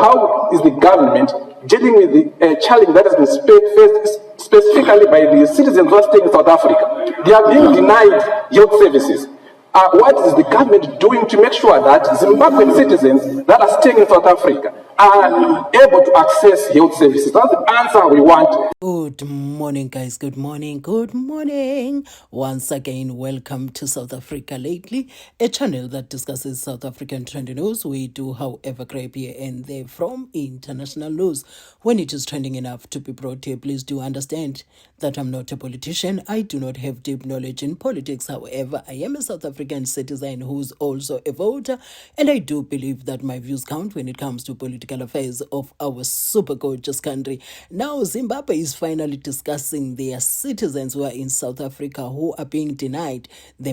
How is the government dealing with the challenge that has been faced specifically by the citizens who are staying in South Africa? They are being denied health services. What is the government doing to make sure that Zimbabwean citizens that are staying in South Africa are able to access health services? That's the answer we want. Good morning, guys. Good morning. Good morning. Once again, welcome to South Africa Lately, a channel that discusses South African trending news. We do, however, grab here and there from international news. When it is trending enough to be brought here, please do understand that I'm not a politician. I do not have deep knowledge in politics. However, I am a South African citizen who's also a voter, and I do believe that my views count when it comes to political affairs of our super gorgeous country. Now, Zimbabwe is finally discussing their citizens who are in South Africa who are being denied the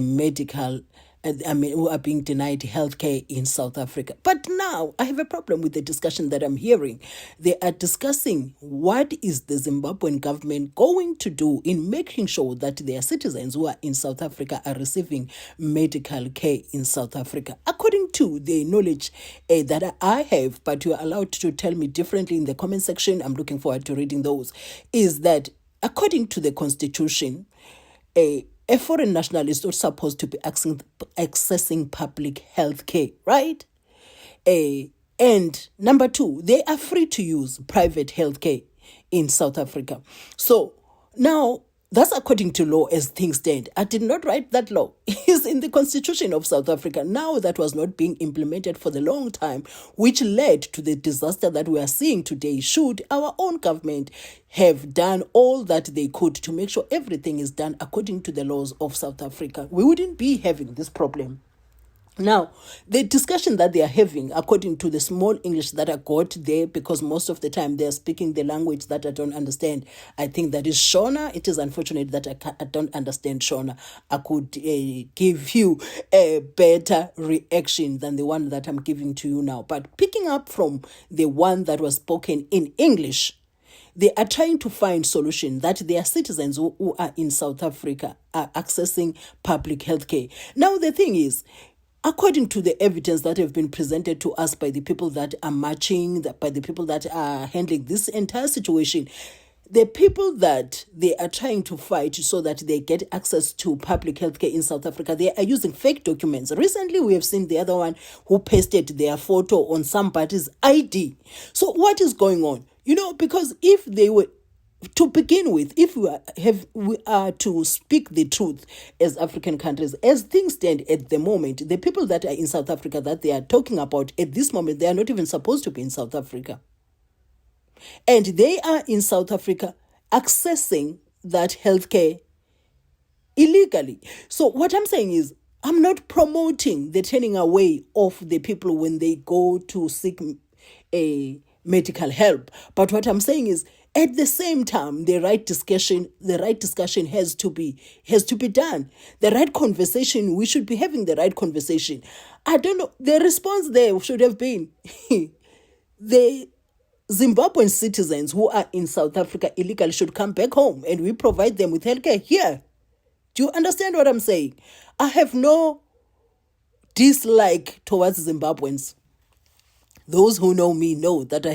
who are being denied healthcare in South Africa. But now I have a problem with the discussion that I'm hearing. They are discussing what is the Zimbabwean government going to do in making sure that their citizens who are in South Africa are receiving medical care in South Africa. According to the knowledge that I have, but you are allowed to tell me differently in the comment section, I'm looking forward to reading those, is that according to the Constitution, a foreign national is not supposed to be accessing public health care, right? And number two, they are free to use private health care in South Africa. So now, that's according to law as things stand. I did not write that law. It's in the Constitution of South Africa. Now that was not being implemented for the long time, which led to the disaster that we are seeing today. Should our own government have done all that they could to make sure everything is done according to the laws of South Africa, we wouldn't be having this problem. Now, the discussion that they are having, according to the small English that I got there, because most of the time they are speaking the language that I don't understand. I think that is Shona. It is unfortunate that I don't understand Shona. I could give you a better reaction than the one that I'm giving to you now. But picking up from the one that was spoken in English, they are trying to find solution that their citizens who are in South Africa are accessing public health care. Now, the thing is, according to the evidence that have been presented to us by the people that are marching, by the people that are handling this entire situation, the people that they are trying to fight so that they get access to public healthcare in South Africa, they are using fake documents. Recently, we have seen the other one who pasted their photo on somebody's ID. So what is going on? You know, because if they were, to begin with, if we are to speak the truth as African countries, as things stand at the moment, the people that are in South Africa that they are talking about at this moment, they are not even supposed to be in South Africa. And they are in South Africa accessing that healthcare illegally. So what I'm saying is, I'm not promoting the turning away of the people when they go to seek a medical help. But what I'm saying is, at the same time, the right discussion has to be done. The right conversation, we should be having the right conversation. I don't know. The response there should have been the Zimbabwean citizens who are in South Africa illegally should come back home and we provide them with healthcare here. Do you understand what I'm saying? I have no dislike towards Zimbabweans. Those who know me know that I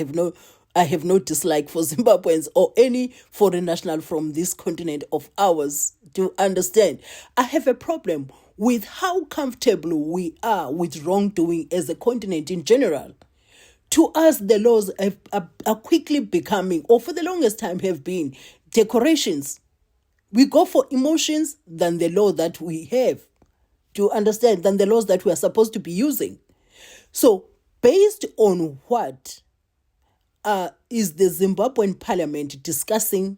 have no dislike for Zimbabweans or any foreign national from this continent of ours. To understand, I have a problem with how comfortable we are with wrongdoing as a continent in general. To us, the laws are quickly becoming, or for the longest time have been, decorations. We go for emotions than the law that we have. To understand, than the laws that we are supposed to be using. So, based on what is the Zimbabwean parliament discussing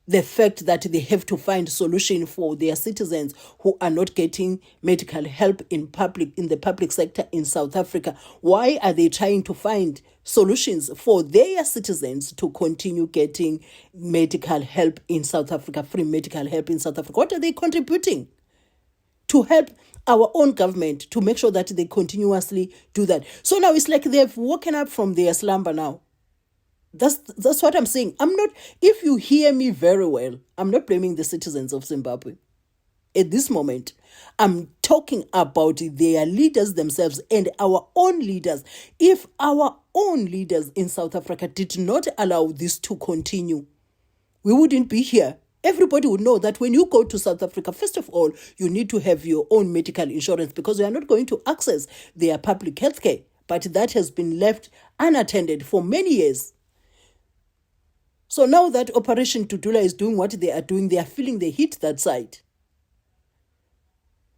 the fact that they have to find solution for their citizens who are not getting medical help in the public sector in South Africa? Why are they trying to find solutions for their citizens to continue getting medical help in South Africa, free medical help in South Africa? What are they contributing to help our own government to make sure that they continuously do that? So now it's like they've woken up from their slumber now. That's what I'm saying. If you hear me very well, I'm not blaming the citizens of Zimbabwe. at this moment. I'm talking about their leaders themselves and our own leaders. If our own leaders in South Africa did not allow this to continue, we wouldn't be here. Everybody would know that when you go to South Africa, first of all, you need to have your own medical insurance because you are not going to access their public health care. But that has been left unattended for many years. So now that Operation Dudula is doing what they are doing, they are feeling the heat that side.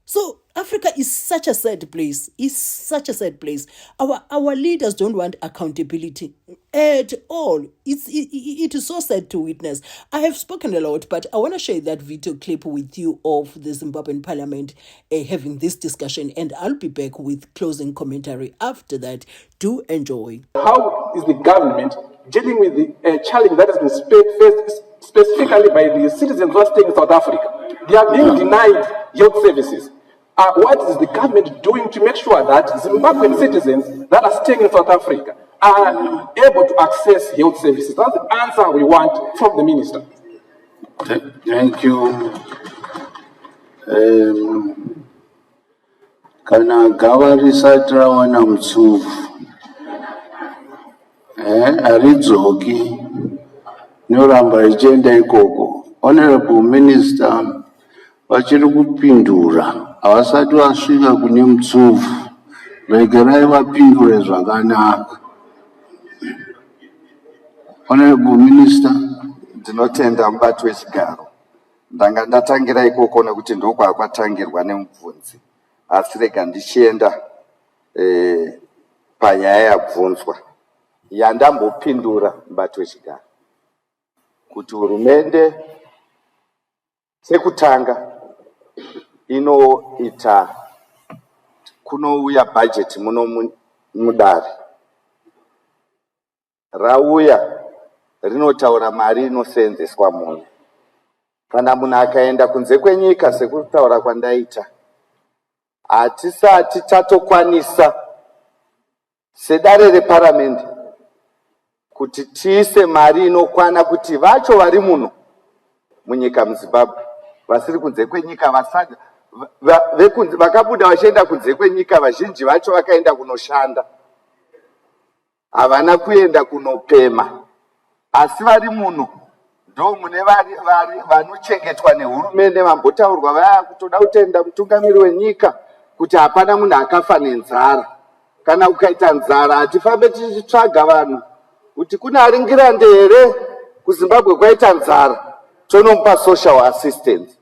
So Africa is such a sad place. It's such a sad place. Our leaders don't want accountability at all. It is so sad to witness. I have spoken a lot, but I want to share that video clip with you of the Zimbabwean Parliament having this discussion, and I'll be back with closing commentary after that. Do enjoy. How is the government dealing with the challenge that has been faced specifically by the citizens who are staying in South Africa? They are being denied health services. What is the government doing to make sure that Zimbabwean citizens that are staying in South Africa are able to access health services? That's the answer we want from the minister. Thank you. Kana gawa risati rawana mutsuvu aridzoki noramba richienda ikoko. Honorable Minister vachiri kupindura havasati vasvika kune mutsuvu, regerai vapindure zvakanaka. Honorable Minister, ndinotenda mubati wechigaro. Ndanga ndatangira ikoko nekuti ndokwakatangirwa nemubvunzi, asi rega ndichienda panyaya yabvunzwa yandambopindura mubati wechigaro kuti hurumende sekutanga inoita kunouya budget muno mudare rauya rinotaura mari inoseenzeswa munhu. Kana munhu akaenda kunze kwenyika sekutaura kwandaita, hatisati tatokwanisa sedare reparamende kuti tiise mari inokwana kuti vacho vari muno munyika muZimbabwe vasiri kunze kwenyika vasati vakabuda vachienda kunze kwenyika, vazhinji vacho vakaenda kunoshanda, havana kuenda kunopema, asi vari muno ndo mune vanochengetwa nehurumende. Vambotaurwa vaya kutoda kutenda mutungamiri wenyika kuti hapana munhu akafa nenzara. Kana ukaita nzara hatifambe tichitsvaga vanhu kuti kuna aringirande here kuZimbabwe kwaita nzara tonomupa social assistance.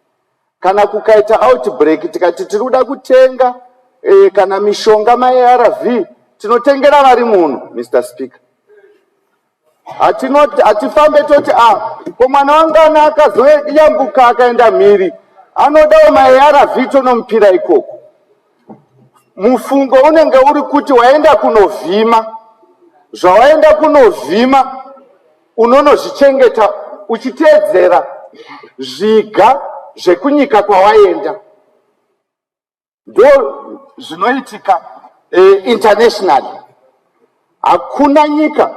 Kana kukaita outbreak tikati tiri kuda kutenga kana mishonga maARV tinotengera vari muno. Mr. Speaker, hatifambe toti ko mwana wangana akazoyambuka akaenda mhiri anodawo maARV tonomupira ikoko. Mufungo unenge uri kuti waenda kunovhima, zvawaenda kunovhima unonozvichengeta uchiteedzera zviga zvekunyika kwawaenda. Ndo zvinoitika international. Hakuna nyika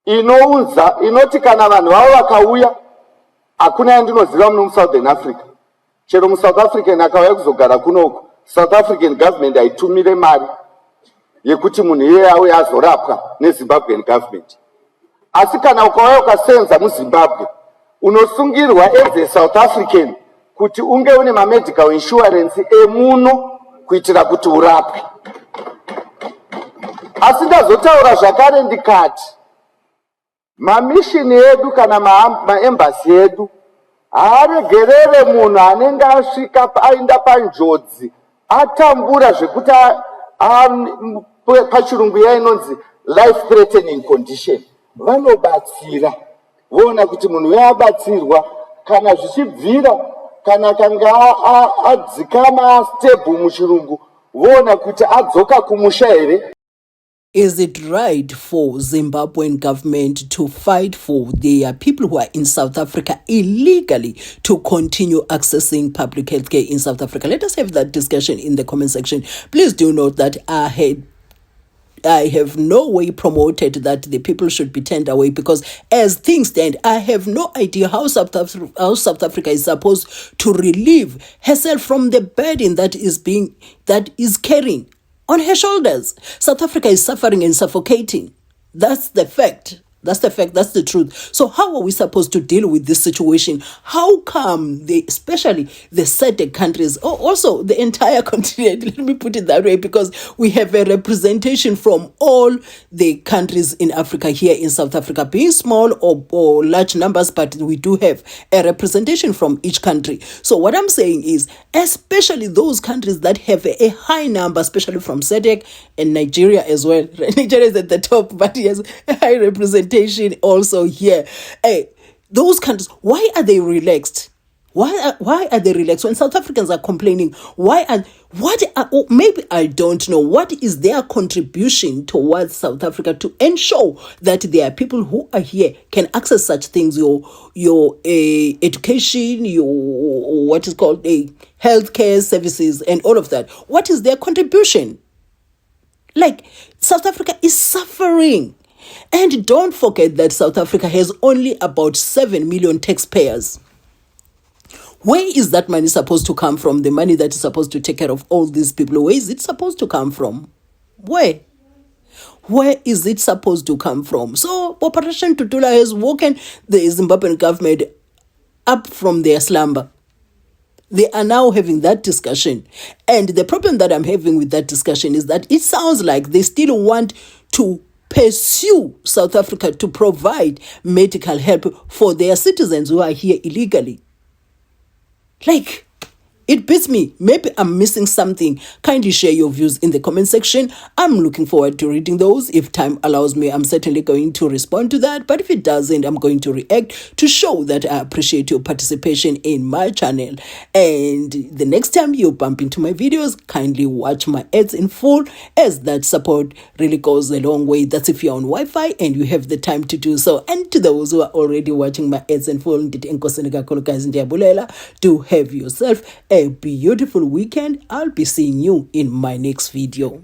inounza inoti kana vanhu vavo vakauya, hakuna yandinoziva muno muSouthern Africa. Chero muSouth African akauya kuzogara kunoko, South African government haitumire mari yekuti munhu iye auya azorapwa neZimbabwean government. Asi kana ukauya ukasenza muZimbabwe unosungirwa as a South African kuti unge une medical insurance emuno kuitira kuti urapwe. Asi ndazotaura zvakare ndikati mamishini edu kana maembassy edu haaregerere munhu anenge asvika aenda panjodzi atambura zvekuti pachirungu yainonzi life threatening condition. Vanobatsira voona kuti munhu uyabatsirwa, kana zvichibvira kana kanga adzikama stable muchirungu voona kuti adzoka kumusha here. Is it right for Zimbabwean government to fight for their people who are in South Africa illegally to continue accessing public health care in South Africa? Let us have that discussion in the comment section. Please do note that I had I have no way promoted that the people should be turned away, because as things stand, I have no idea how South Africa is supposed to relieve herself from the burden that is carrying on her shoulders. South Africa is suffering and suffocating. That's the fact. That's the fact. That's the truth. So how are we supposed to deal with this situation? How come especially the SADC countries, or also the entire continent, let me put it that way, because we have a representation from all the countries in Africa here in South Africa, being small or large numbers, but we do have a representation from each country. So what I'm saying is, especially those countries that have a high number, especially from SADC and Nigeria as well. Nigeria is at the top, but he has a high representation also here. Hey, those countries, why are they relaxed? Why are they relaxed when South Africans are complaining? Maybe I don't know, what is their contribution towards South Africa to ensure that there are people who are here can access such things, your education, your what is called healthcare services and all of that. What is their contribution? Like, South Africa is suffering. And don't forget that South Africa has only about 7 million taxpayers. Where is that money supposed to come from? The money that is supposed to take care of all these people. Where is it supposed to come from? Where is it supposed to come from? So Operation Dudula has woken the Zimbabwean government up from their slumber. They are now having that discussion. And the problem that I'm having with that discussion is that it sounds like they still want to pursue South Africa to provide medical help for their citizens who are here illegally. Like, it beats me. Maybe I'm missing something. Kindly share your views in the comment section. I'm looking forward to reading those. If time allows me, I'm certainly going to respond to that. But if it doesn't, I'm going to react to show that I appreciate your participation in my channel. And the next time you bump into my videos, kindly watch my ads in full, as that support really goes a long way. That's if you're on Wi-Fi and you have the time to do so. And to those who are already watching my ads in full, do have yourself a beautiful weekend. I'll be seeing you in my next video.